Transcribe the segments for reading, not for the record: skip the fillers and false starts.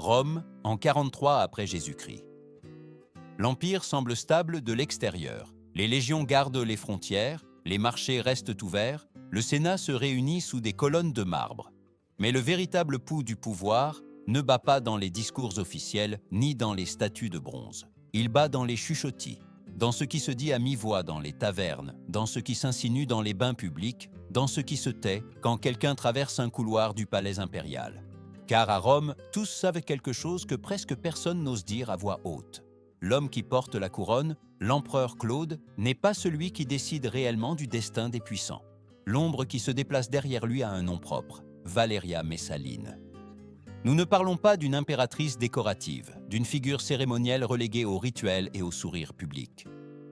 Rome, en 43 après Jésus-Christ. L'Empire semble stable de l'extérieur. Les légions gardent les frontières, les marchés restent ouverts, le Sénat se réunit sous des colonnes de marbre. Mais le véritable pouls du pouvoir ne bat pas dans les discours officiels ni dans les statues de bronze. Il bat dans les chuchottis, dans ce qui se dit à mi-voix dans les tavernes, dans ce qui s'insinue dans les bains publics, dans ce qui se tait quand quelqu'un traverse un couloir du palais impérial. Car à Rome, tous savent quelque chose que presque personne n'ose dire à voix haute. L'homme qui porte la couronne, l'empereur Claude, n'est pas celui qui décide réellement du destin des puissants. L'ombre qui se déplace derrière lui a un nom propre, Valeria Messaline. Nous ne parlons pas d'une impératrice décorative, d'une figure cérémonielle reléguée au rituel et au sourire public.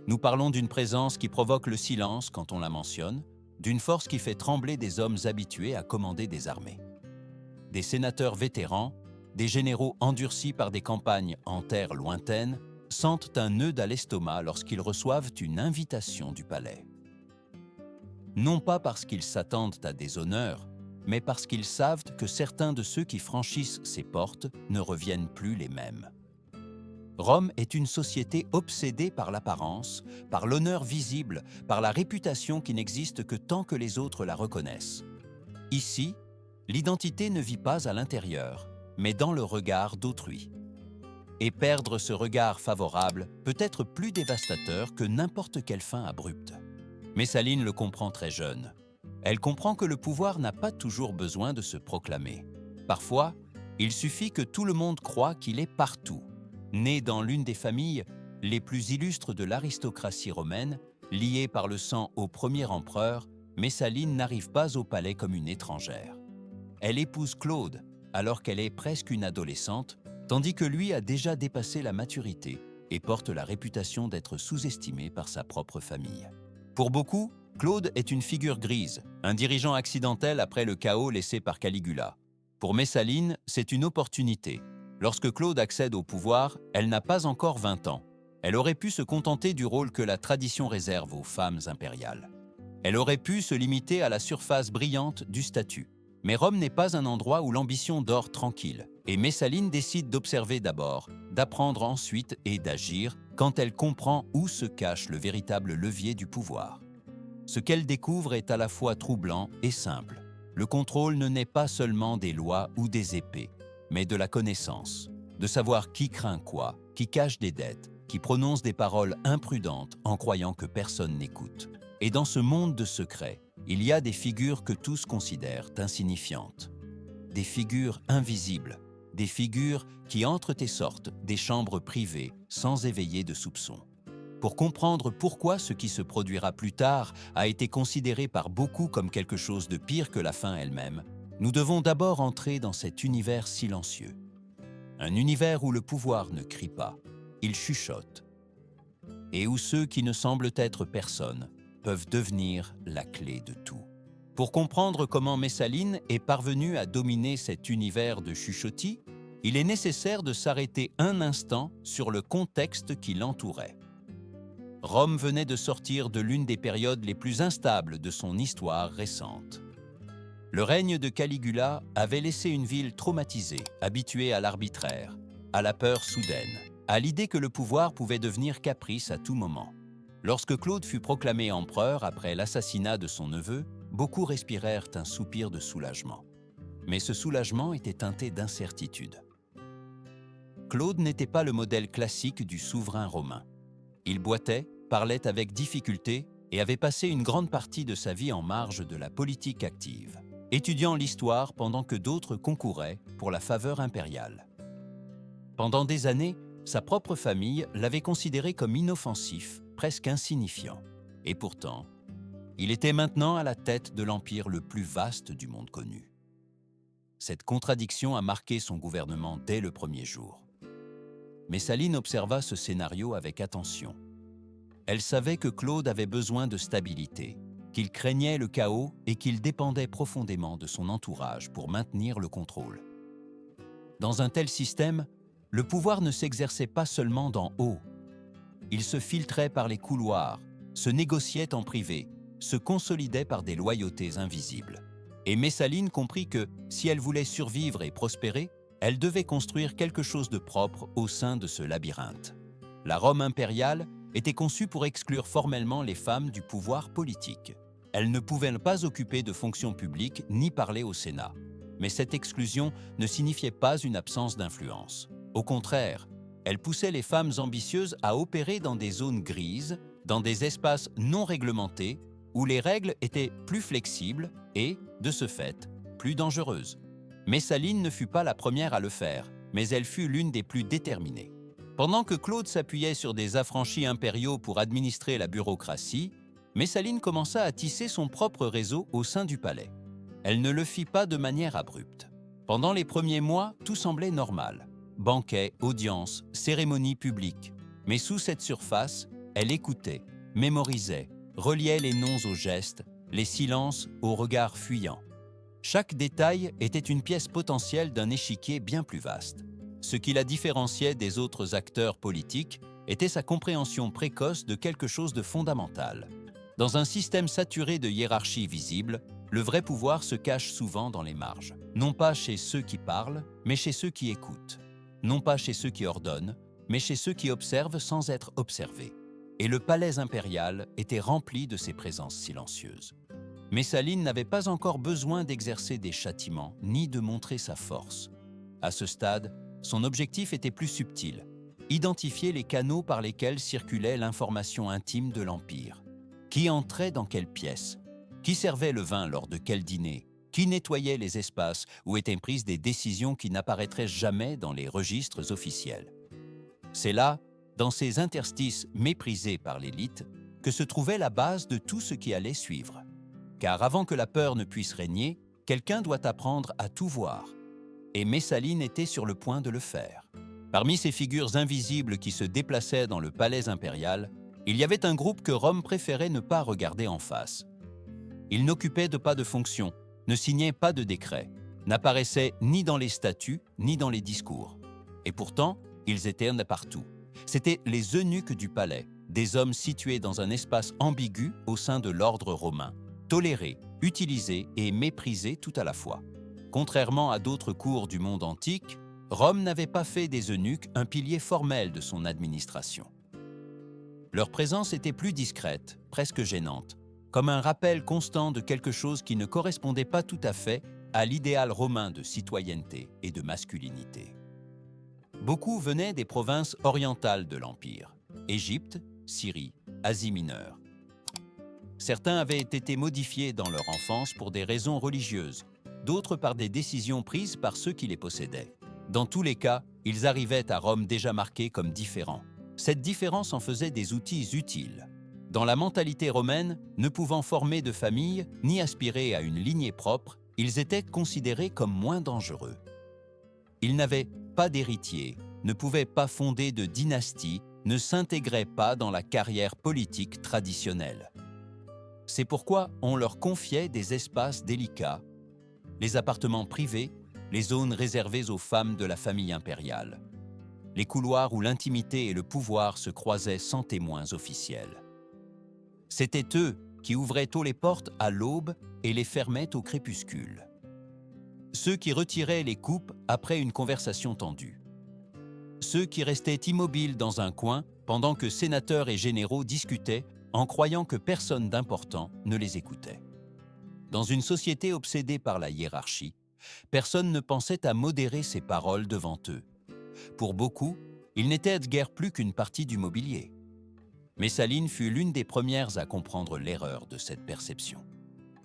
Nous parlons d'une présence qui provoque le silence quand on la mentionne, d'une force qui fait trembler des hommes habitués à commander des armées. Des sénateurs vétérans, des généraux endurcis par des campagnes en terre lointaine, sentent un nœud à l'estomac lorsqu'ils reçoivent une invitation du palais. Non pas parce qu'ils s'attendent à des honneurs, mais parce qu'ils savent que certains de ceux qui franchissent ces portes ne reviennent plus les mêmes. Rome est une société obsédée par l'apparence, par l'honneur visible, par la réputation qui n'existe que tant que les autres la reconnaissent. Ici, l'identité ne vit pas à l'intérieur, mais dans le regard d'autrui. Et perdre ce regard favorable peut être plus dévastateur que n'importe quelle fin abrupte. Messaline le comprend très jeune. Elle comprend que le pouvoir n'a pas toujours besoin de se proclamer. Parfois, il suffit que tout le monde croie qu'il est partout. Née dans l'une des familles les plus illustres de l'aristocratie romaine, liée par le sang au premier empereur, Messaline n'arrive pas au palais comme une étrangère. Elle épouse Claude, alors qu'elle est presque une adolescente, tandis que lui a déjà dépassé la maturité et porte la réputation d'être sous-estimé par sa propre famille. Pour beaucoup, Claude est une figure grise, un dirigeant accidentel après le chaos laissé par Caligula. Pour Messaline, c'est une opportunité. Lorsque Claude accède au pouvoir, elle n'a pas encore 20 ans. Elle aurait pu se contenter du rôle que la tradition réserve aux femmes impériales. Elle aurait pu se limiter à la surface brillante du statut. Mais Rome n'est pas un endroit où l'ambition dort tranquille, et Messaline décide d'observer d'abord, d'apprendre ensuite et d'agir quand elle comprend où se cache le véritable levier du pouvoir. Ce qu'elle découvre est à la fois troublant et simple. Le contrôle ne naît pas seulement des lois ou des épées, mais de la connaissance, de savoir qui craint quoi, qui cache des dettes, qui prononce des paroles imprudentes en croyant que personne n'écoute. Et dans ce monde de secrets, il y a des figures que tous considèrent insignifiantes. Des figures invisibles, des figures qui entrent et sortent des chambres privées sans éveiller de soupçons. Pour comprendre pourquoi ce qui se produira plus tard a été considéré par beaucoup comme quelque chose de pire que la fin elle-même, nous devons d'abord entrer dans cet univers silencieux. Un univers où le pouvoir ne crie pas, il chuchote. Et où ceux qui ne semblent être personne peuvent devenir la clé de tout. Pour comprendre comment Messaline est parvenue à dominer cet univers de chuchotis, il est nécessaire de s'arrêter un instant sur le contexte qui l'entourait. Rome venait de sortir de l'une des périodes les plus instables de son histoire récente. Le règne de Caligula avait laissé une ville traumatisée, habituée à l'arbitraire, à la peur soudaine, à l'idée que le pouvoir pouvait devenir caprice à tout moment. Lorsque Claude fut proclamé empereur après l'assassinat de son neveu, beaucoup respirèrent un soupir de soulagement. Mais ce soulagement était teinté d'incertitude. Claude n'était pas le modèle classique du souverain romain. Il boitait, parlait avec difficulté et avait passé une grande partie de sa vie en marge de la politique active, étudiant l'histoire pendant que d'autres concouraient pour la faveur impériale. Pendant des années, sa propre famille l'avait considéré comme inoffensif, presque insignifiant. Et pourtant, il était maintenant à la tête de l'empire le plus vaste du monde connu. Cette contradiction a marqué son gouvernement dès le premier jour. Messaline observa ce scénario avec attention. Elle savait que Claude avait besoin de stabilité, qu'il craignait le chaos et qu'il dépendait profondément de son entourage pour maintenir le contrôle. Dans un tel système, le pouvoir ne s'exerçait pas seulement d'en haut. Il se filtrait par les couloirs, se négociait en privé, se consolidait par des loyautés invisibles. Et Messaline comprit que, si elle voulait survivre et prospérer, Elle devait construire quelque chose de propre au sein de ce labyrinthe. La Rome impériale était conçue pour exclure formellement les femmes du pouvoir politique. Elles ne pouvaient pas occuper de fonctions publiques ni parler au Sénat. Mais cette exclusion ne signifiait pas une absence d'influence. Au contraire, elle poussait les femmes ambitieuses à opérer dans des zones grises, dans des espaces non réglementés, où les règles étaient plus flexibles et, de ce fait, plus dangereuses. Messaline ne fut pas la première à le faire, mais elle fut l'une des plus déterminées. Pendant que Claude s'appuyait sur des affranchis impériaux pour administrer la bureaucratie, Messaline commença à tisser son propre réseau au sein du palais. Elle ne le fit pas de manière abrupte. Pendant les premiers mois, tout semblait normal. Banquets, audiences, cérémonies publiques. Mais sous cette surface, elle écoutait, mémorisait, reliait les noms aux gestes, les silences aux regards fuyants. Chaque détail était une pièce potentielle d'un échiquier bien plus vaste. Ce qui la différenciait des autres acteurs politiques était sa compréhension précoce de quelque chose de fondamental. Dans un système saturé de hiérarchies visibles, le vrai pouvoir se cache souvent dans les marges. Non pas chez ceux qui parlent, mais chez ceux qui écoutent. Non pas chez ceux qui ordonnent, mais chez ceux qui observent sans être observés. Et le palais impérial était rempli de ces présences silencieuses. Messaline n'avait pas encore besoin d'exercer des châtiments, ni de montrer sa force. À ce stade, son objectif était plus subtil, identifier les canaux par lesquels circulait l'information intime de l'Empire. Qui entrait dans quelle pièce? Qui servait le vin lors de quel dîner? Qui nettoyait les espaces où étaient prises des décisions qui n'apparaîtraient jamais dans les registres officiels? C'est là, dans ces interstices méprisés par l'élite, que se trouvait la base de tout ce qui allait suivre. Car avant que la peur ne puisse régner, quelqu'un doit apprendre à tout voir. Et Messaline était sur le point de le faire. Parmi ces figures invisibles qui se déplaçaient dans le palais impérial, il y avait un groupe que Rome préférait ne pas regarder en face. Ils n'occupaient pas de fonction, ne signaient pas de décret, n'apparaissaient ni dans les statuts ni dans les discours. Et pourtant, ils étaient partout. C'étaient les eunuques du palais, des hommes situés dans un espace ambigu au sein de l'ordre romain, tolérés, utilisés et méprisés tout à la fois. Contrairement à d'autres cours du monde antique, Rome n'avait pas fait des eunuques un pilier formel de son administration. Leur présence était plus discrète, presque gênante, comme un rappel constant de quelque chose qui ne correspondait pas tout à fait à l'idéal romain de citoyenneté et de masculinité. Beaucoup venaient des provinces orientales de l'Empire, Égypte, Syrie, Asie mineure. Certains avaient été modifiés dans leur enfance pour des raisons religieuses, d'autres par des décisions prises par ceux qui les possédaient. Dans tous les cas, ils arrivaient à Rome déjà marqués comme différents. Cette différence en faisait des outils utiles. Dans la mentalité romaine, ne pouvant former de famille ni aspirer à une lignée propre, ils étaient considérés comme moins dangereux. Ils n'avaient pas d'héritier, ne pouvaient pas fonder de dynastie, ne s'intégraient pas dans la carrière politique traditionnelle. C'est pourquoi on leur confiait des espaces délicats, les appartements privés, les zones réservées aux femmes de la famille impériale, les couloirs où l'intimité et le pouvoir se croisaient sans témoins officiels. C'étaient eux qui ouvraient tôt les portes à l'aube et les fermaient au crépuscule. Ceux qui retiraient les coupes après une conversation tendue. Ceux qui restaient immobiles dans un coin pendant que sénateurs et généraux discutaient en croyant que personne d'important ne les écoutait. Dans une société obsédée par la hiérarchie, personne ne pensait à modérer ses paroles devant eux. Pour beaucoup, ils n'étaient guère plus qu'une partie du mobilier. Messaline fut l'une des premières à comprendre l'erreur de cette perception.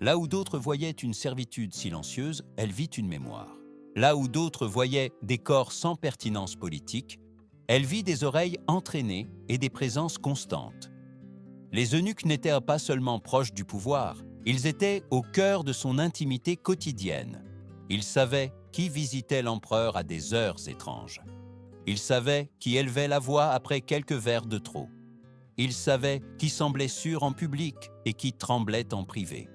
Là où d'autres voyaient une servitude silencieuse, elle vit une mémoire. Là où d'autres voyaient des corps sans pertinence politique, elle vit des oreilles entraînées et des présences constantes. Les eunuques n'étaient pas seulement proches du pouvoir, ils étaient au cœur de son intimité quotidienne. Ils savaient qui visitait l'empereur à des heures étranges. Ils savaient qui élevait la voix après quelques verres de trop. Ils savaient qui semblait sûr en public et qui tremblait en privé.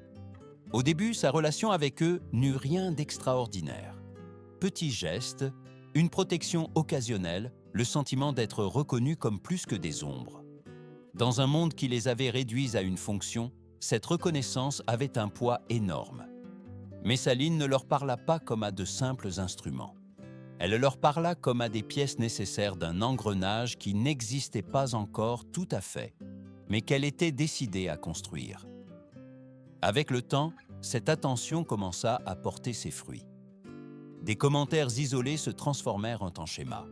Au début, sa relation avec eux n'eut rien d'extraordinaire. Petits gestes, une protection occasionnelle, le sentiment d'être reconnus comme plus que des ombres. Dans un monde qui les avait réduits à une fonction, cette reconnaissance avait un poids énorme. Messaline ne leur parla pas comme à de simples instruments. Elle leur parla comme à des pièces nécessaires d'un engrenage qui n'existait pas encore tout à fait, mais qu'elle était décidée à construire. Avec le temps, cette attention commença à porter ses fruits. Des commentaires isolés se transformèrent en schémas.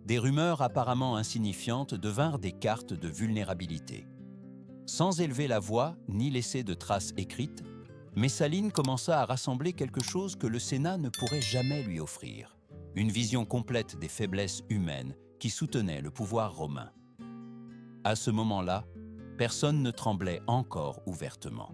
Des rumeurs apparemment insignifiantes devinrent des cartes de vulnérabilité. Sans élever la voix ni laisser de traces écrites, Messaline commença à rassembler quelque chose que le Sénat ne pourrait jamais lui offrir, une vision complète des faiblesses humaines qui soutenaient le pouvoir romain. À ce moment-là, personne ne tremblait encore ouvertement.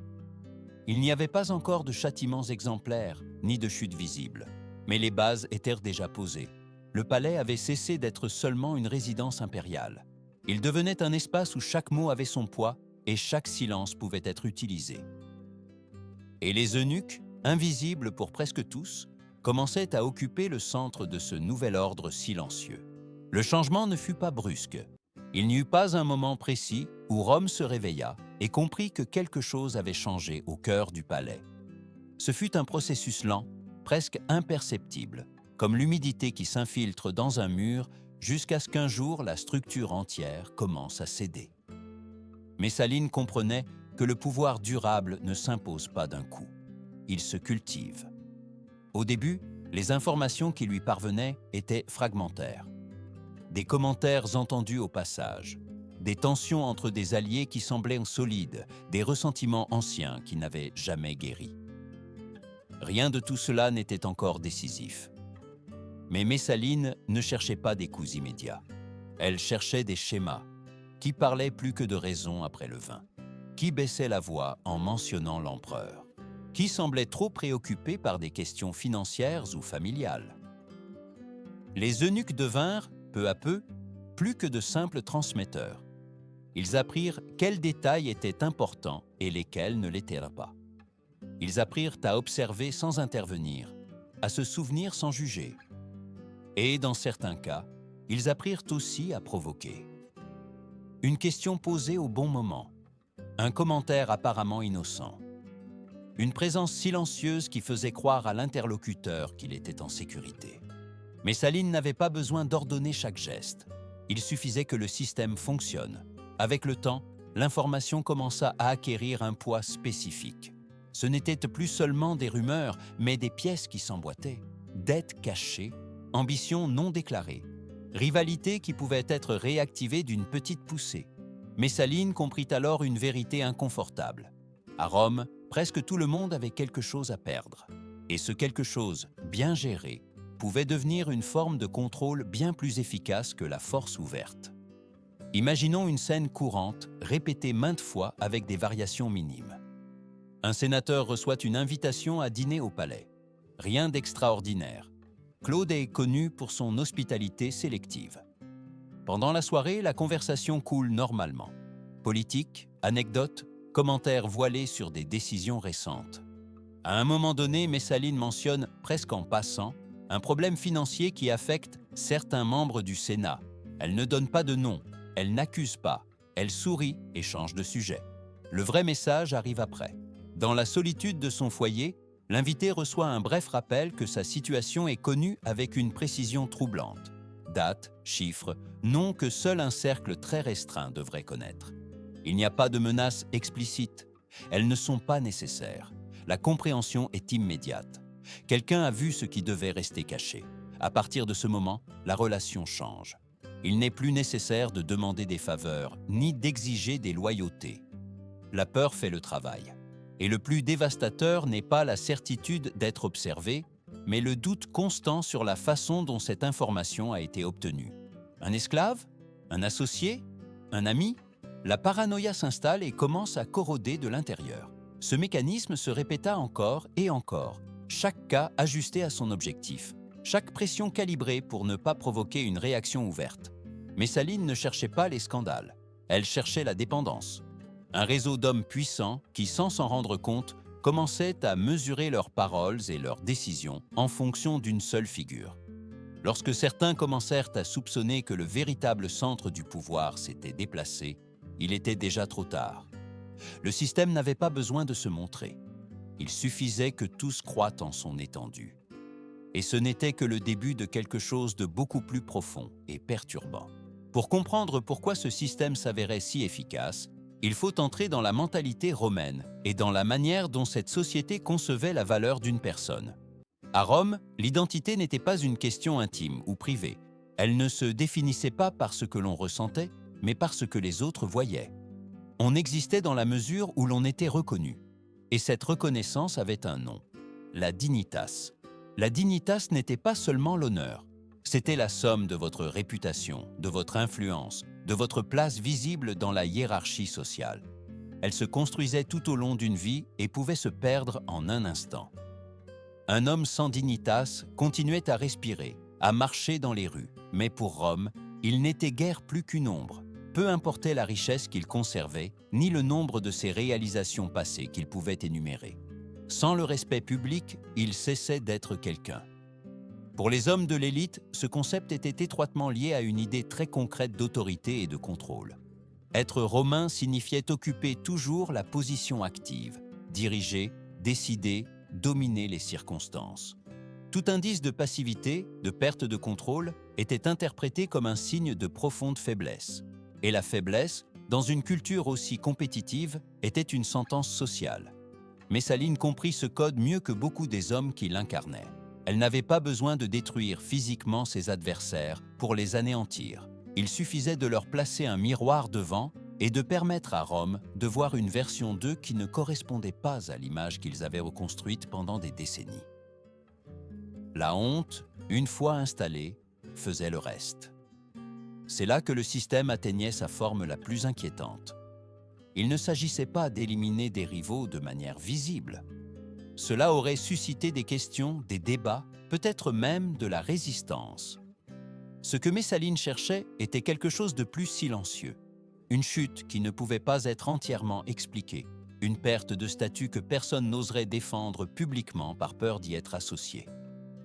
Il n'y avait pas encore de châtiments exemplaires, ni de chutes visibles, mais les bases étaient déjà posées. Le palais avait cessé d'être seulement une résidence impériale. Il devenait un espace où chaque mot avait son poids et chaque silence pouvait être utilisé. Et les eunuques, invisibles pour presque tous, commençaient à occuper le centre de ce nouvel ordre silencieux. Le changement ne fut pas brusque. Il n'y eut pas un moment précis où Rome se réveilla et comprit que quelque chose avait changé au cœur du palais. Ce fut un processus lent, presque imperceptible, comme l'humidité qui s'infiltre dans un mur jusqu'à ce qu'un jour la structure entière commence à céder. Messaline comprenait que le pouvoir durable ne s'impose pas d'un coup. Il se cultive. Au début, les informations qui lui parvenaient étaient fragmentaires. Des commentaires entendus au passage, des tensions entre des alliés qui semblaient solides, des ressentiments anciens qui n'avaient jamais guéri. Rien de tout cela n'était encore décisif. Mais Messaline ne cherchait pas des coups immédiats. Elle cherchait des schémas. Qui parlait plus que de raison après le vin? Qui baissait la voix en mentionnant l'empereur? Qui semblait trop préoccupé par des questions financières ou familiales? Les eunuques devinrent, peu à peu, plus que de simples transmetteurs. Ils apprirent quels détails étaient importants et lesquels ne l'étaient pas. Ils apprirent à observer sans intervenir, à se souvenir sans juger. Et dans certains cas, ils apprirent aussi à provoquer. Une question posée au bon moment, un commentaire apparemment innocent, une présence silencieuse qui faisait croire à l'interlocuteur qu'il était en sécurité. Messaline n'avait pas besoin d'ordonner chaque geste. Il suffisait que le système fonctionne. Avec le temps, l'information commença à acquérir un poids spécifique. Ce n'étaient plus seulement des rumeurs, mais des pièces qui s'emboîtaient, dettes cachées, ambitions non déclarées, rivalités qui pouvaient être réactivées d'une petite poussée. Messaline comprit alors une vérité inconfortable. À Rome, presque tout le monde avait quelque chose à perdre. Et ce quelque chose, bien géré, pouvait devenir une forme de contrôle bien plus efficace que la force ouverte. Imaginons une scène courante, répétée maintes fois avec des variations minimes. Un sénateur reçoit une invitation à dîner au palais. Rien d'extraordinaire. Claude est connu pour son hospitalité sélective. Pendant la soirée, la conversation coule normalement. Politique, anecdotes, commentaires voilés sur des décisions récentes. À un moment donné, Messaline mentionne, presque en passant, un problème financier qui affecte certains membres du Sénat. Elle ne donne pas de nom, elle n'accuse pas, elle sourit et change de sujet. Le vrai message arrive après. Dans la solitude de son foyer, l'invité reçoit un bref rappel que sa situation est connue avec une précision troublante. Date, chiffres, noms que seul un cercle très restreint devrait connaître. Il n'y a pas de menaces explicites. Elles ne sont pas nécessaires. La compréhension est immédiate. Quelqu'un a vu ce qui devait rester caché. À partir de ce moment, la relation change. Il n'est plus nécessaire de demander des faveurs, ni d'exiger des loyautés. La peur fait le travail. Et le plus dévastateur n'est pas la certitude d'être observé, mais le doute constant sur la façon dont cette information a été obtenue. Un esclave? Un associé? Un ami? La paranoïa s'installe et commence à corroder de l'intérieur. Ce mécanisme se répéta encore et encore, chaque cas ajusté à son objectif, chaque pression calibrée pour ne pas provoquer une réaction ouverte. Messaline ne cherchait pas les scandales, elle cherchait la dépendance. Un réseau d'hommes puissants qui, sans s'en rendre compte, commençaient à mesurer leurs paroles et leurs décisions en fonction d'une seule figure. Lorsque certains commencèrent à soupçonner que le véritable centre du pouvoir s'était déplacé, il était déjà trop tard. Le système n'avait pas besoin de se montrer. Il suffisait que tous croient en son étendue. Et ce n'était que le début de quelque chose de beaucoup plus profond et perturbant. Pour comprendre pourquoi ce système s'avérait si efficace, il faut entrer dans la mentalité romaine et dans la manière dont cette société concevait la valeur d'une personne. À Rome, l'identité n'était pas une question intime ou privée. Elle ne se définissait pas par ce que l'on ressentait, mais par ce que les autres voyaient. On existait dans la mesure où l'on était reconnu. Et cette reconnaissance avait un nom, la dignitas. La dignitas n'était pas seulement l'honneur. C'était la somme de votre réputation, de votre influence, de votre place visible dans la hiérarchie sociale. Elle se construisait tout au long d'une vie et pouvait se perdre en un instant. Un homme sans dignitas continuait à respirer, à marcher dans les rues, mais pour Rome, il n'était guère plus qu'une ombre. Peu importait la richesse qu'il conservait, ni le nombre de ses réalisations passées qu'il pouvait énumérer. Sans le respect public, il cessait d'être quelqu'un. Pour les hommes de l'élite, ce concept était étroitement lié à une idée très concrète d'autorité et de contrôle. Être romain signifiait occuper toujours la position active, diriger, décider, dominer les circonstances. Tout indice de passivité, de perte de contrôle, était interprété comme un signe de profonde faiblesse. Et la faiblesse, dans une culture aussi compétitive, était une sentence sociale. Messaline comprit ce code mieux que beaucoup des hommes qui l'incarnaient. Elle n'avait pas besoin de détruire physiquement ses adversaires pour les anéantir. Il suffisait de leur placer un miroir devant et de permettre à Rome de voir une version d'eux qui ne correspondait pas à l'image qu'ils avaient reconstruite pendant des décennies. La honte, une fois installée, faisait le reste. C'est là que le système atteignait sa forme la plus inquiétante. Il ne s'agissait pas d'éliminer des rivaux de manière visible. Cela aurait suscité des questions, des débats, peut-être même de la résistance. Ce que Messaline cherchait était quelque chose de plus silencieux. Une chute qui ne pouvait pas être entièrement expliquée. Une perte de statut que personne n'oserait défendre publiquement par peur d'y être associé.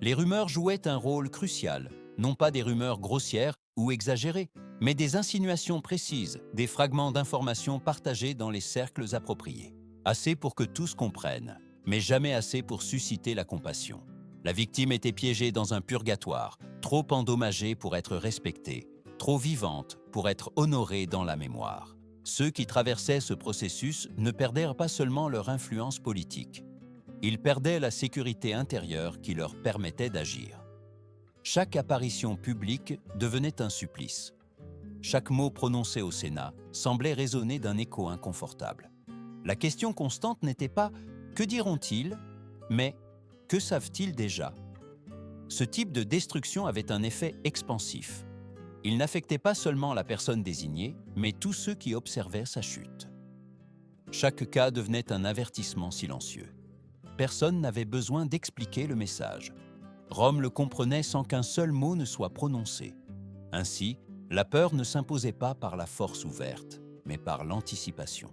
Les rumeurs jouaient un rôle crucial, non pas des rumeurs grossières ou exagérées, mais des insinuations précises, des fragments d'informations partagés dans les cercles appropriés. Assez pour que tous comprennent, mais jamais assez pour susciter la compassion. La victime était piégée dans un purgatoire, trop endommagée pour être respectée, trop vivante pour être honorée dans la mémoire. Ceux qui traversaient ce processus ne perdèrent pas seulement leur influence politique. Ils perdaient la sécurité intérieure qui leur permettait d'agir. Chaque apparition publique devenait un supplice. Chaque mot prononcé au Sénat semblait résonner d'un écho inconfortable. La question constante n'était pas « que diront-ils ?», mais « que savent-ils déjà ?» Ce type de destruction avait un effet expansif. Il n'affectait pas seulement la personne désignée, mais tous ceux qui observaient sa chute. Chaque cas devenait un avertissement silencieux. Personne n'avait besoin d'expliquer le message. Rome le comprenait sans qu'un seul mot ne soit prononcé. Ainsi, la peur ne s'imposait pas par la force ouverte, mais par l'anticipation.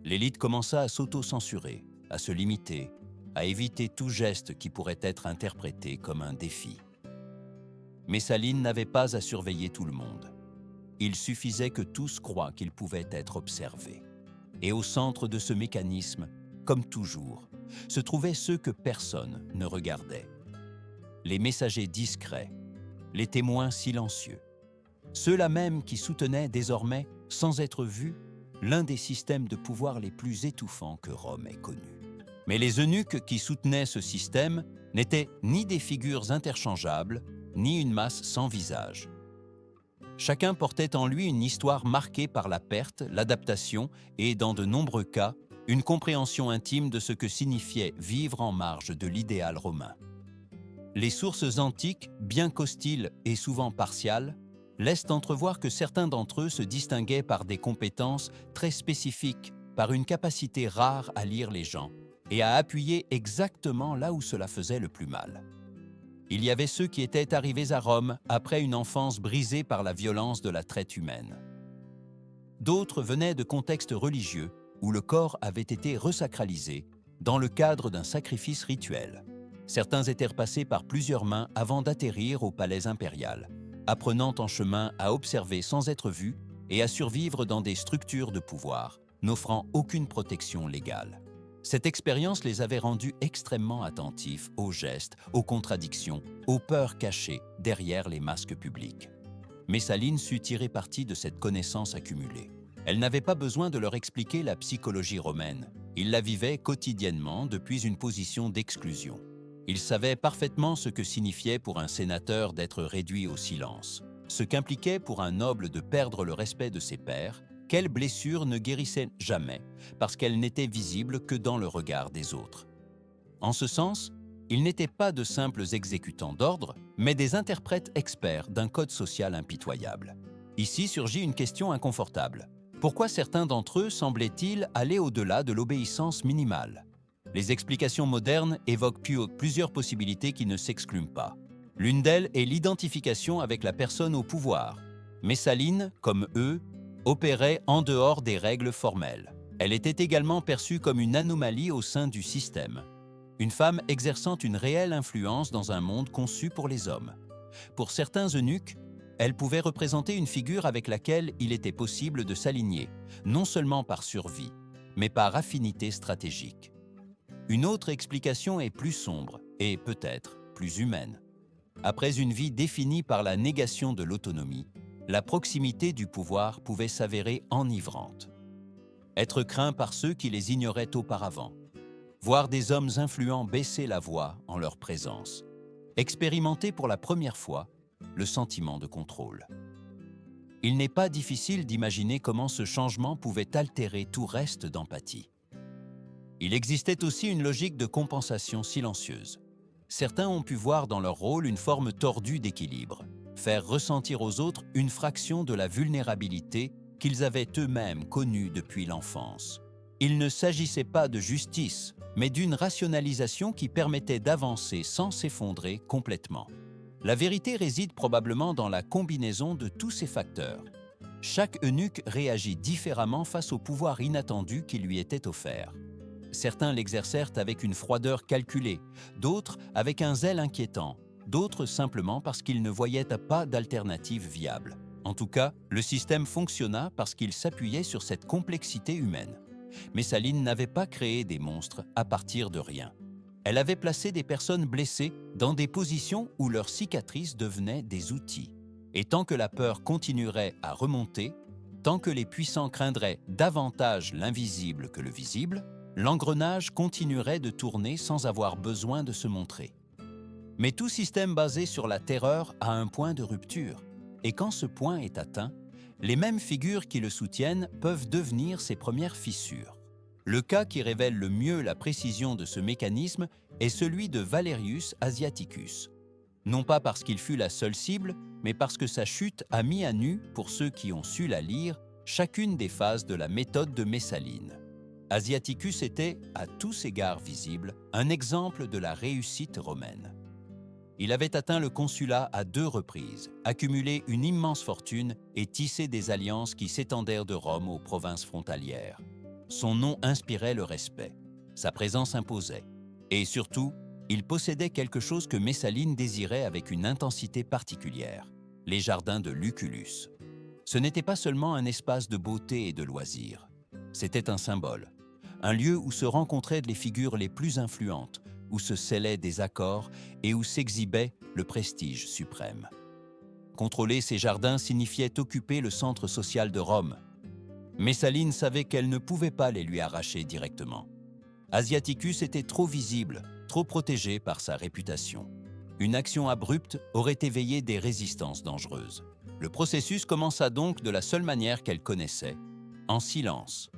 L'élite commença à s'auto-censurer, à se limiter, à éviter tout geste qui pourrait être interprété comme un défi. Messaline n'avait pas à surveiller tout le monde. Il suffisait que tous croient qu'ils pouvaient être observés. Et au centre de ce mécanisme, comme toujours, se trouvaient ceux que personne ne regardait. Les messagers discrets, les témoins silencieux, ceux-là même qui soutenaient désormais, sans être vus, l'un des systèmes de pouvoir les plus étouffants que Rome ait connus. Mais les eunuques qui soutenaient ce système n'étaient ni des figures interchangeables, ni une masse sans visage. Chacun portait en lui une histoire marquée par la perte, l'adaptation et, dans de nombreux cas, une compréhension intime de ce que signifiait vivre en marge de l'idéal romain. Les sources antiques, bien qu'hostiles et souvent partiales, laissent entrevoir que certains d'entre eux se distinguaient par des compétences très spécifiques, par une capacité rare à lire les gens et à appuyer exactement là où cela faisait le plus mal. Il y avait ceux qui étaient arrivés à Rome après une enfance brisée par la violence de la traite humaine. D'autres venaient de contextes religieux où le corps avait été resacralisé dans le cadre d'un sacrifice rituel. Certains étaient repassés par plusieurs mains avant d'atterrir au palais impérial, apprenant en chemin à observer sans être vus et à survivre dans des structures de pouvoir, n'offrant aucune protection légale. Cette expérience les avait rendus extrêmement attentifs aux gestes, aux contradictions, aux peurs cachées derrière les masques publics. Messaline sut tirer parti de cette connaissance accumulée. Elle n'avait pas besoin de leur expliquer la psychologie romaine. Ils la vivaient quotidiennement depuis une position d'exclusion. Ils savaient parfaitement ce que signifiait pour un sénateur d'être réduit au silence, ce qu'impliquait pour un noble de perdre le respect de ses pairs, quelle blessure ne guérissait jamais parce qu'elle n'était visible que dans le regard des autres. En ce sens, ils n'étaient pas de simples exécutants d'ordre, mais des interprètes experts d'un code social impitoyable. Ici surgit une question inconfortable. Pourquoi certains d'entre eux semblaient-ils aller au-delà de l'obéissance minimale? Les explications modernes évoquent plusieurs possibilités qui ne s'excluent pas. L'une d'elles est l'identification avec la personne au pouvoir. Messaline, comme eux, opérait en dehors des règles formelles. Elle était également perçue comme une anomalie au sein du système. Une femme exerçant une réelle influence dans un monde conçu pour les hommes. Pour certains eunuques, elle pouvait représenter une figure avec laquelle il était possible de s'aligner, non seulement par survie, mais par affinité stratégique. Une autre explication est plus sombre et peut-être plus humaine. Après une vie définie par la négation de l'autonomie, la proximité du pouvoir pouvait s'avérer enivrante. Être craint par ceux qui les ignoraient auparavant. Voir des hommes influents baisser la voix en leur présence. Expérimenter pour la première fois le sentiment de contrôle. Il n'est pas difficile d'imaginer comment ce changement pouvait altérer tout reste d'empathie. Il existait aussi une logique de compensation silencieuse. Certains ont pu voir dans leur rôle une forme tordue d'équilibre, faire ressentir aux autres une fraction de la vulnérabilité qu'ils avaient eux-mêmes connue depuis l'enfance. Il ne s'agissait pas de justice, mais d'une rationalisation qui permettait d'avancer sans s'effondrer complètement. La vérité réside probablement dans la combinaison de tous ces facteurs. Chaque eunuque réagit différemment face au pouvoir inattendu qui lui était offert. Certains l'exercèrent avec une froideur calculée, d'autres avec un zèle inquiétant, d'autres simplement parce qu'ils ne voyaient pas d'alternative viable. En tout cas, le système fonctionna parce qu'il s'appuyait sur cette complexité humaine. Messaline n'avait pas créé des monstres à partir de rien. Elle avait placé des personnes blessées dans des positions où leurs cicatrices devenaient des outils. Et tant que la peur continuerait à remonter, tant que les puissants craindraient davantage l'invisible que le visible, l'engrenage continuerait de tourner sans avoir besoin de se montrer. Mais tout système basé sur la terreur a un point de rupture. Et quand ce point est atteint, les mêmes figures qui le soutiennent peuvent devenir ses premières fissures. Le cas qui révèle le mieux la précision de ce mécanisme est celui de Valerius Asiaticus. Non pas parce qu'il fut la seule cible, mais parce que sa chute a mis à nu, pour ceux qui ont su la lire, chacune des phases de la méthode de Messaline. Asiaticus était, à tous égards visible, un exemple de la réussite romaine. Il avait atteint le consulat à 2 reprises, accumulé une immense fortune et tissé des alliances qui s'étendèrent de Rome aux provinces frontalières. Son nom inspirait le respect, sa présence imposait. Et surtout, il possédait quelque chose que Messaline désirait avec une intensité particulière, les jardins de Lucullus. Ce n'était pas seulement un espace de beauté et de loisirs, c'était un symbole, un lieu où se rencontraient les figures les plus influentes, où se scellaient des accords et où s'exhibait le prestige suprême. Contrôler ces jardins signifiait occuper le centre social de Rome. Messaline savait qu'elle ne pouvait pas les lui arracher directement. Asiaticus était trop visible, trop protégé par sa réputation. Une action abrupte aurait éveillé des résistances dangereuses. Le processus commença donc de la seule manière qu'elle connaissait, en silence.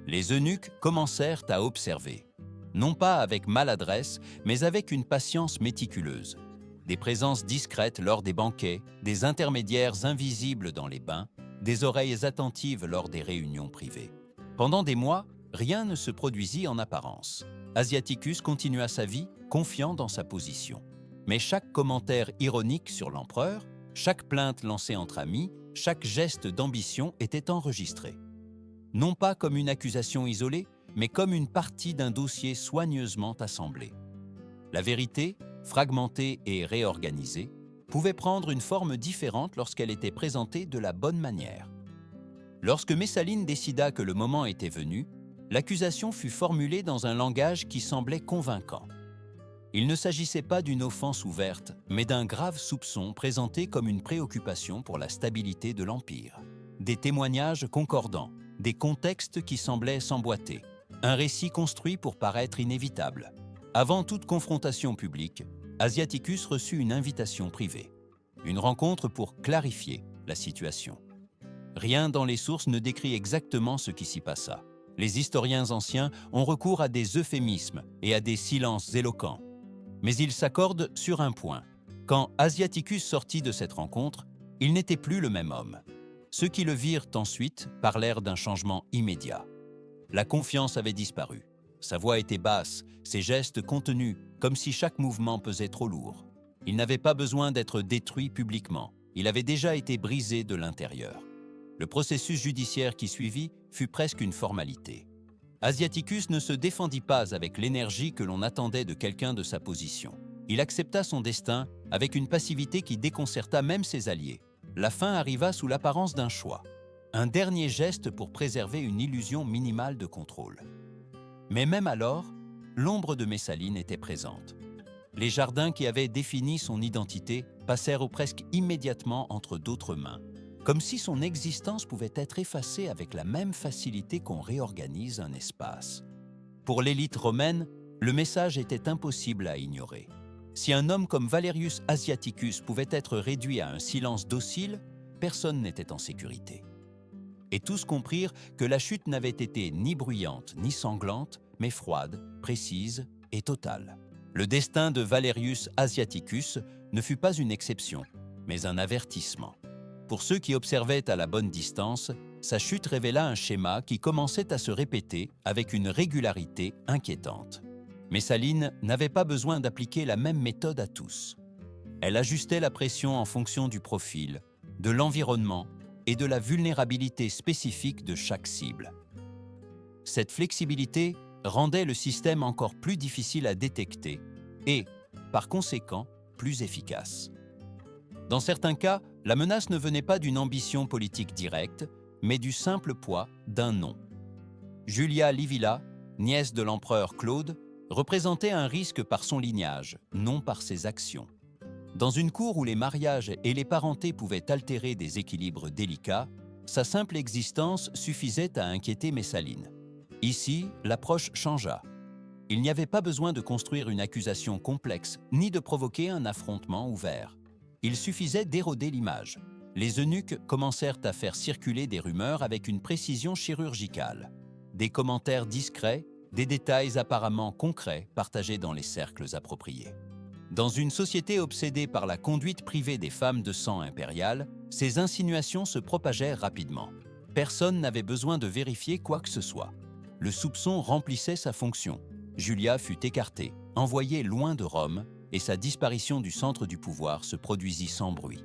Les eunuques commencèrent à observer. Non pas avec maladresse, mais avec une patience méticuleuse. Des présences discrètes lors des banquets, des intermédiaires invisibles dans les bains, des oreilles attentives lors des réunions privées. Pendant des mois, rien ne se produisit en apparence. Asiaticus continua sa vie, confiant dans sa position. Mais chaque commentaire ironique sur l'empereur, chaque plainte lancée entre amis, chaque geste d'ambition était enregistré. Non pas comme une accusation isolée, mais comme une partie d'un dossier soigneusement assemblé. La vérité, fragmentée et réorganisée, pouvait prendre une forme différente lorsqu'elle était présentée de la bonne manière. Lorsque Messaline décida que le moment était venu, L'accusation fut formulée dans un langage qui semblait convaincant. Il ne s'agissait pas d'une offense ouverte, mais d'un grave soupçon présenté comme une préoccupation pour la stabilité de l'Empire. Des témoignages concordants, des contextes qui semblaient s'emboîter, un récit construit pour paraître inévitable. Avant toute confrontation publique, Asiaticus reçut une invitation privée, une rencontre pour clarifier la situation. Rien dans les sources ne décrit exactement ce qui s'y passa. Les historiens anciens ont recours à des euphémismes et à des silences éloquents. Mais ils s'accordent sur un point. Quand Asiaticus sortit de cette rencontre, il n'était plus le même homme. Ceux qui le virent ensuite parlèrent d'un changement immédiat. La confiance avait disparu. Sa voix était basse, ses gestes contenus, comme si chaque mouvement pesait trop lourd. Il n'avait pas besoin d'être détruit publiquement. Il avait déjà été brisé de l'intérieur. Le processus judiciaire qui suivit fut presque une formalité. Asiaticus ne se défendit pas avec l'énergie que l'on attendait de quelqu'un de sa position. Il accepta son destin avec une passivité qui déconcerta même ses alliés. La fin arriva sous l'apparence d'un choix, un dernier geste pour préserver une illusion minimale de contrôle. Mais même alors, l'ombre de Messaline était présente. Les jardins qui avaient défini son identité passèrent presque immédiatement entre d'autres mains, comme si son existence pouvait être effacée avec la même facilité qu'on réorganise un espace. Pour l'élite romaine, le message était impossible à ignorer. Si un homme comme Valerius Asiaticus pouvait être réduit à un silence docile, personne n'était en sécurité. Et tous comprirent que la chute n'avait été ni bruyante ni sanglante, mais froide, précise et totale. Le destin de Valerius Asiaticus ne fut pas une exception, mais un avertissement. Pour ceux qui observaient à la bonne distance, sa chute révéla un schéma qui commençait à se répéter avec une régularité inquiétante. Messaline n'avait pas besoin d'appliquer la même méthode à tous. Elle ajustait la pression en fonction du profil, de l'environnement et de la vulnérabilité spécifique de chaque cible. Cette flexibilité rendait le système encore plus difficile à détecter et, par conséquent, plus efficace. Dans certains cas, la menace ne venait pas d'une ambition politique directe, mais du simple poids d'un nom. Julia Livilla, nièce de l'empereur Claude, représentait un risque par son lignage, non par ses actions. Dans une cour où les mariages et les parentés pouvaient altérer des équilibres délicats, sa simple existence suffisait à inquiéter Messaline. Ici, l'approche changea. Il n'y avait pas besoin de construire une accusation complexe, ni de provoquer un affrontement ouvert. Il suffisait d'éroder l'image. Les eunuques commencèrent à faire circuler des rumeurs avec une précision chirurgicale. Des commentaires discrets, des détails apparemment concrets partagés dans les cercles appropriés. Dans une société obsédée par la conduite privée des femmes de sang impérial, ces insinuations se propagèrent rapidement. Personne n'avait besoin de vérifier quoi que ce soit. Le soupçon remplissait sa fonction. Julia fut écartée, envoyée loin de Rome, et sa disparition du centre du pouvoir se produisit sans bruit.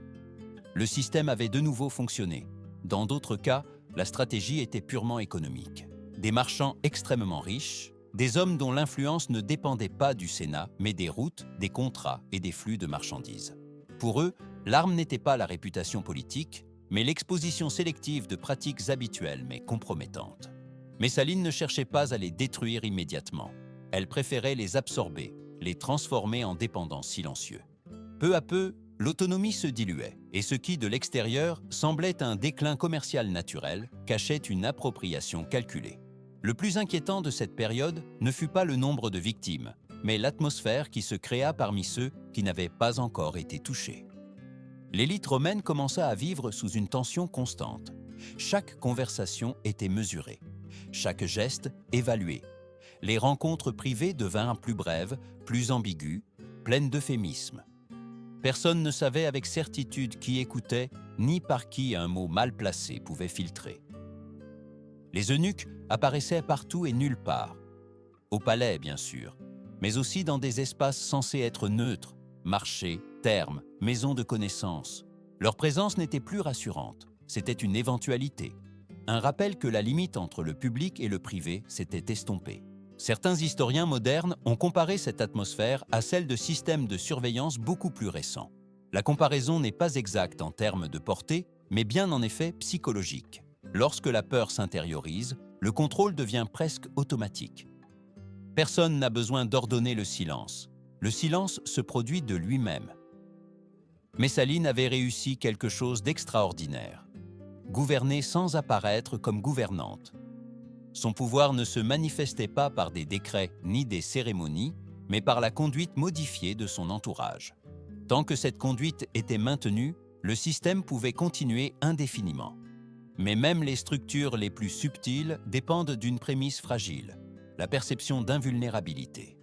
Le système avait de nouveau fonctionné. Dans d'autres cas, la stratégie était purement économique. Des marchands extrêmement riches, des hommes dont l'influence ne dépendait pas du Sénat, mais des routes, des contrats et des flux de marchandises. Pour eux, l'arme n'était pas la réputation politique, mais l'exposition sélective de pratiques habituelles mais compromettantes. Messaline ne cherchait pas à les détruire immédiatement. Elle préférait les absorber, les transformer en dépendants silencieux. Peu à peu, l'autonomie se diluait, et ce qui, de l'extérieur, semblait un déclin commercial naturel, cachait une appropriation calculée. Le plus inquiétant de cette période ne fut pas le nombre de victimes, mais l'atmosphère qui se créa parmi ceux qui n'avaient pas encore été touchés. L'élite romaine commença à vivre sous une tension constante. Chaque conversation était mesurée, chaque geste évalué. Les rencontres privées devinrent plus brèves, plus ambiguës, pleines d'euphémismes. Personne ne savait avec certitude qui écoutait, ni par qui un mot mal placé pouvait filtrer. Les eunuques apparaissaient partout et nulle part. Au palais, bien sûr, mais aussi dans des espaces censés être neutres, marchés, thermes, maisons de connaissances. Leur présence n'était plus rassurante, c'était une éventualité. Un rappel que la limite entre le public et le privé s'était estompée. Certains historiens modernes ont comparé cette atmosphère à celle de systèmes de surveillance beaucoup plus récents. La comparaison n'est pas exacte en termes de portée, mais bien en effet psychologique. Lorsque la peur s'intériorise, le contrôle devient presque automatique. Personne n'a besoin d'ordonner le silence. Le silence se produit de lui-même. Messaline avait réussi quelque chose d'extraordinaire. Gouverner sans apparaître comme gouvernante. Son pouvoir ne se manifestait pas par des décrets ni des cérémonies, mais par la conduite modifiée de son entourage. Tant que cette conduite était maintenue, le système pouvait continuer indéfiniment. Mais même les structures les plus subtiles dépendent d'une prémisse fragile, la perception d'invulnérabilité.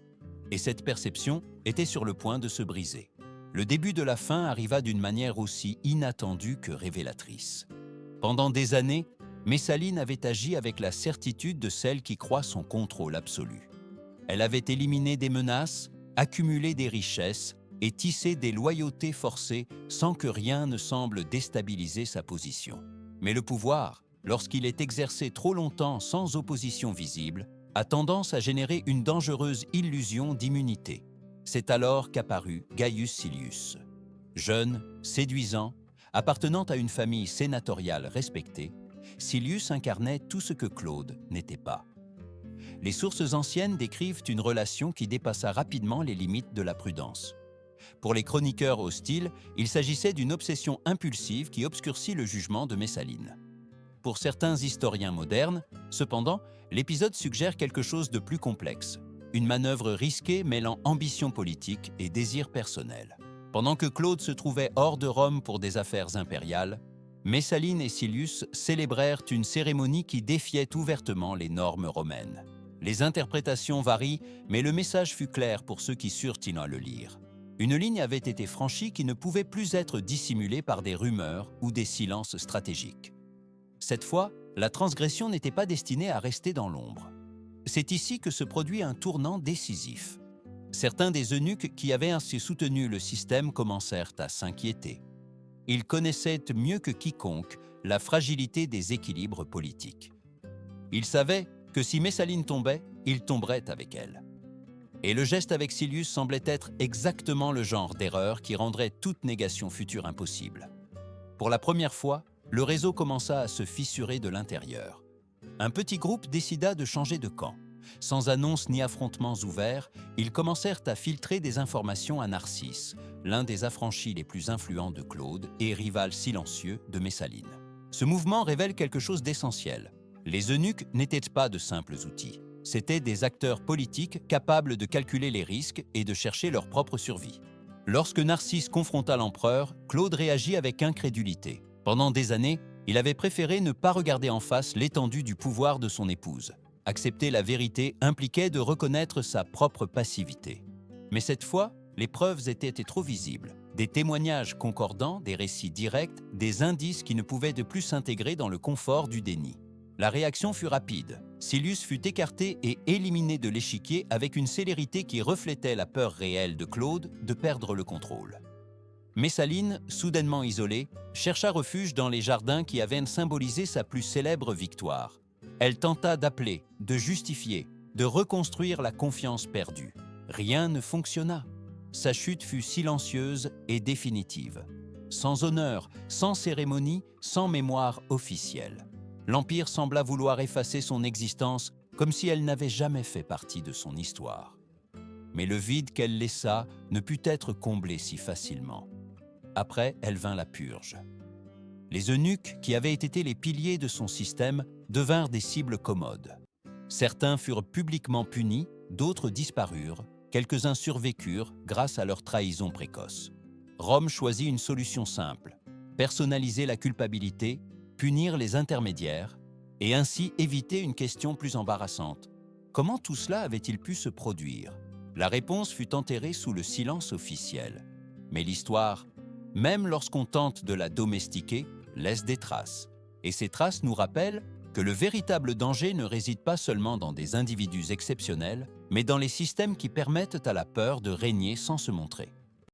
Et cette perception était sur le point de se briser. Le début de la fin arriva d'une manière aussi inattendue que révélatrice. Pendant des années, Messaline avait agi avec la certitude de celle qui croit son contrôle absolu. Elle avait éliminé des menaces, accumulé des richesses et tissé des loyautés forcées sans que rien ne semble déstabiliser sa position. Mais le pouvoir, lorsqu'il est exercé trop longtemps sans opposition visible, a tendance à générer une dangereuse illusion d'immunité. C'est alors qu'apparut Gaius Silius. Jeune, séduisant, appartenant à une famille sénatoriale respectée, Silius incarnait tout ce que Claude n'était pas. Les sources anciennes décrivent une relation qui dépassa rapidement les limites de la prudence. Pour les chroniqueurs hostiles, il s'agissait d'une obsession impulsive qui obscurcit le jugement de Messaline. Pour certains historiens modernes, cependant, l'épisode suggère quelque chose de plus complexe, une manœuvre risquée mêlant ambition politique et désir personnel. Pendant que Claude se trouvait hors de Rome pour des affaires impériales, Messaline et Silius célébrèrent une cérémonie qui défiait ouvertement les normes romaines. Les interprétations varient, mais le message fut clair pour ceux qui surent à le lire. Une ligne avait été franchie qui ne pouvait plus être dissimulée par des rumeurs ou des silences stratégiques. Cette fois, la transgression n'était pas destinée à rester dans l'ombre. C'est ici que se produit un tournant décisif. Certains des eunuques qui avaient ainsi soutenu le système commencèrent à s'inquiéter. Ils connaissaient mieux que quiconque la fragilité des équilibres politiques. Ils savaient que si Messaline tombait, ils tomberaient avec elle. Et le geste avec Silius semblait être exactement le genre d'erreur qui rendrait toute négation future impossible. Pour la première fois, le réseau commença à se fissurer de l'intérieur. Un petit groupe décida de changer de camp. Sans annonce ni affrontements ouverts, ils commencèrent à filtrer des informations à Narcisse, l'un des affranchis les plus influents de Claude et rival silencieux de Messaline. Ce mouvement révèle quelque chose d'essentiel. Les eunuques n'étaient pas de simples outils. C'étaient des acteurs politiques capables de calculer les risques et de chercher leur propre survie. Lorsque Narcisse confronta l'empereur, Claude réagit avec incrédulité. Pendant des années, il avait préféré ne pas regarder en face l'étendue du pouvoir de son épouse. Accepter la vérité impliquait de reconnaître sa propre passivité. Mais cette fois, les preuves étaient trop visibles. Des témoignages concordants, des récits directs, des indices qui ne pouvaient de plus s'intégrer dans le confort du déni. La réaction fut rapide. Silius fut écarté et éliminé de l'échiquier avec une célérité qui reflétait la peur réelle de Claude de perdre le contrôle. Messaline, soudainement isolée, chercha refuge dans les jardins qui avaient symbolisé sa plus célèbre victoire. Elle tenta d'appeler, de justifier, de reconstruire la confiance perdue. Rien ne fonctionna. Sa chute fut silencieuse et définitive. Sans honneur, sans cérémonie, sans mémoire officielle. L'Empire sembla vouloir effacer son existence comme si elle n'avait jamais fait partie de son histoire. Mais le vide qu'elle laissa ne put être comblé si facilement. Après, elle vint la purge. Les eunuques, qui avaient été les piliers de son système, devinrent des cibles commodes. Certains furent publiquement punis, d'autres disparurent, quelques-uns survécurent grâce à leur trahison précoce. Rome choisit une solution simple, personnaliser la culpabilité, punir les intermédiaires, et ainsi éviter une question plus embarrassante. Comment tout cela avait-il pu se produire? La réponse fut enterrée sous le silence officiel. Mais l'histoire, même lorsqu'on tente de la domestiquer, laisse des traces. Et ces traces nous rappellent que le véritable danger ne réside pas seulement dans des individus exceptionnels, mais dans les systèmes qui permettent à la peur de régner sans se montrer.